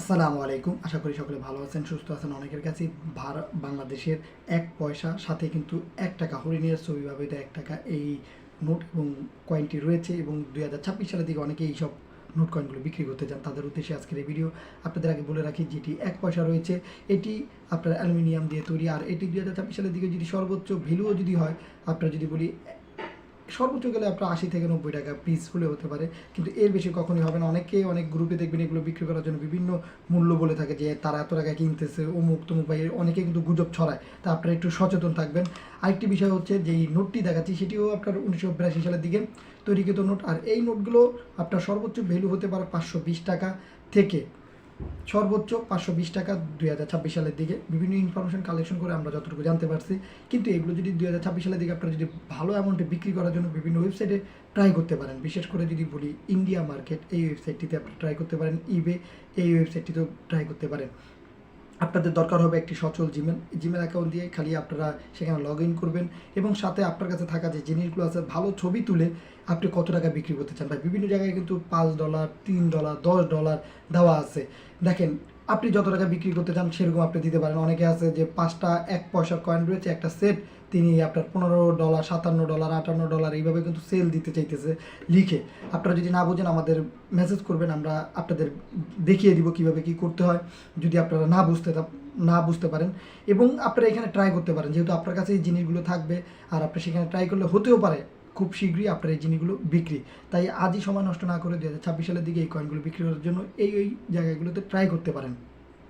আসসালামু আলাইকুম। আশা করি সকলে ভালো আছেন, সুস্থ আছেন। অনেকের কাছেই বাংলাদেশের ১ পয়সা সাথে কিন্তু ১ টাকা হরিণের ছবি ব্যবহৃত ১ টাকা এই নোট এবং কয়েনটি রয়েছে এবং ২০২৬ সালের দিকে অনেকেই এইসব নোট কয়েনগুলো বিক্রি করতে চান। তাদের উদ্দেশ্যে আজকের এই ভিডিও। আপনাদের আগে বলে রাখি, যেটি ১ পয়সা রয়েছে এটি আপনার অ্যালুমিনিয়াম দিয়ে তৈরি, আর এটি ২০২৬ সালের দিকে যদি সর্বোচ্চ ভ্যালুও যদি হয়, আপনারা যদি বলি সর্বোচ্চ গেলে আপনার ৮০ থেকে ৯০ টাকা পিস হলে হতে পারে, কিন্তু এর বেশি কখনোই হবে না। অনেক গ্রুপে দেখবেন এগুলো বিক্রি করার জন্য বিভিন্ন মূল্য বলে থাকে যে তারা এত টাকা কিনতেছে, অমুক তমুক, বা অনেকে কিন্তু গুজব ছড়ায়। তা আপনারা একটু সচেতন থাকবেন। আরেকটি বিষয় হচ্ছে যে এই নোটটি দেখাচ্ছি সেটিও আপনার ১৯৮২ সালের দিকে তৈরিকৃত নোট, আর এই নোটগুলো আপনার সর্বোচ্চ ভ্যালু হতে পারে ৫২০ টাকা থেকে সর্বোচ্চ ৫২০ টাকা ২০২৬ সালের দিকে। বিভিন্ন ইনফরমেশন কালেকশন করে আমরা যতটুকু জানতে পারছি, কিন্তু এগুলো যদি ২০২৬ সালের দিকে আপনারা যদি ভালো অ্যামাউন্টে বিক্রি করার জন্য বিভিন্ন ওয়েবসাইটে ট্রাই করতে পারেন। বিশেষ করে যদি বলি ইন্ডিয়া মার্কেট, এই ওয়েবসাইটটিতে আপনি ট্রাই করতে পারেন। ইবে, এই ওয়েবসাইটটিতেও ট্রাই করতে পারেন। আপনাদের দরকার হবে একটি সচল জিমেল অ্যাকাউন্ট দিয়ে খালি আপনারা সেখানে লগ ইন করবেন এবং সাথে আপনার কাছে থাকা যে জিনিসগুলো আছে ভালো ছবি তুলে আপনি কত টাকা বিক্রি করতে চান। ভাই বিভিন্ন জায়গায় কিন্তু $5, $3, $10 দেওয়া আছে। দেখেন, আপনি যত টাকা বিক্রি করতে চান সেরকম আপনি দিতে পারেন। অনেকে আছে যে 5টা 1 পয়সার কয়েন রয়েছে একটা সেট, তিনি আপনার $15, $57, $58 এইভাবে কিন্তু সেল দিতে চাইতেছে লিখে। আপনারা যদি না বুঝেন আমাদের মেসেজ করবেন, আমরা আপনাদের দেখিয়ে দিব কিভাবে কি করতে হয় যদি আপনারা না বুঝতে পারেন। এবং আপনারা এখানে ট্রাই করতে পারেন, যেহেতু আপনার কাছে এই জিনিসগুলো থাকবে আর আপনি সেখানে ট্রাই করলে হতেও পারে খুব শীঘ্রই আপনার এই জিনিসগুলো বিক্রি। তাই আজই সময় নষ্ট না করে ২০২৬ সালের দিকে এই কয়েনগুলো বিক্রি করার জন্য এই জায়গাগুলোতে ট্রাই করতে পারেন।